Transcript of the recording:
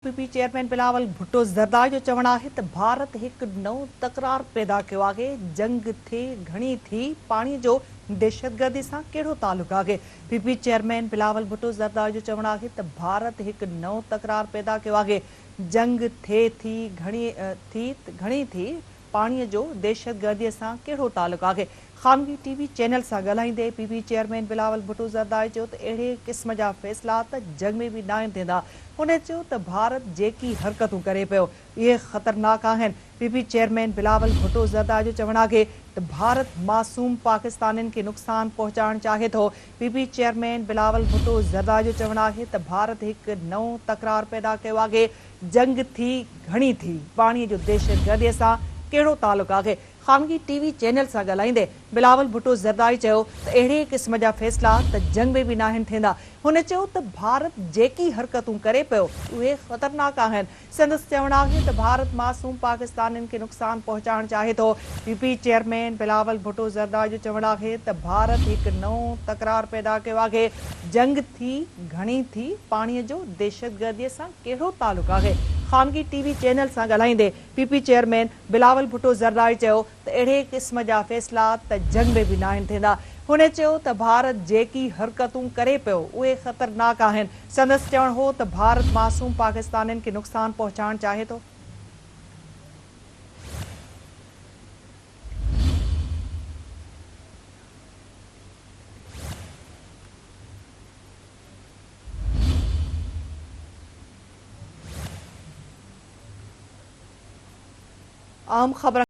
PP chairman Bilawal Bhutto Zardari जो चवण है तो भारत एक नओं तकरार पैदा किया है। जंग थे घणी थी पानी जो दहशतगर्दी से कड़ो ताल्लुक है। पीपी चेयरमैन बिलावल भुट्टो ज़रदारी जो चवण है तो भारत एक नओं तकरार पैदा किया है। जंग थे थी घणी थी पानी जो दहशतगर्दी से कड़ो ताल्लुक है। खानगी टीवी चैनल से ॻाल्हाईंदे पीपी चेयरमैन बिलावल भुट्टो ज़रदारी चयो त अहिड़े क़िस्म जा फ़ैसिला त जंग में भी न थींदा। हुन चयो त भारत जेकी हरकतूं करे पियो इहे ख़तरनाक आहिनि। पीपी चेयरमैन बिलावल भुट्टो ज़रदारी जो चवण आहे त भारत मासूम पाकिस्तानियुनि खे नुक़सान पहुचाइणु चाहे थो। पीपी चेयरमैन बिलावल भुट्टो ज़रदारी जो चवण आहे त भारत हिकु नओं तकरार पैदा कयो आहे। जंग थी घणी थी पाणीअ जो दहशतगर्दीअ सां कहिड़ो ताल्लुक आहे। खानगी टीवी चैनल से ॻाल्हाईंदे बिलावल भुट्टो ज़रदारी चयो त अहिड़े क़िस्म जा फ़ैसिला त जंग में भी न थींदा। हुन चयो त भारत जेकी हरकतूं करे पियो उहे ख़तरनाक आहिनि। संदसि चवण आहे त भारत मासूम पाकिस्तानियुनि खे नुक़सान पहुचाइणु चाहे थो। पीपी चेयरमैन बिलावल भुट्टो ज़रदारी जो चवण आहे त भारत हिकु नओं तकरार पैदा कयो आहे। जंग थी घणी थी पाणीअ जो दहशतगर्दीअ सां कहिड़ो ताल्लुक आहे। खानगी टीवी चैनल से ॻाल्हाईंदे पीपी चेयरमैन बिलावल भुट्टो ज़रदारी चयो त अहिड़े क़िस्म जा फ़ैसिला त जंग में भी न थींदा। हुन चयो त भारत जेकी हरकतूं करे पियो उहे ख़तरनाक आहिनि। संदसि चवण हो त भारत मासूम पाकिस्तानियुनि खे नुक़सान पहुचाइणु चाहे थो। आम ख़बर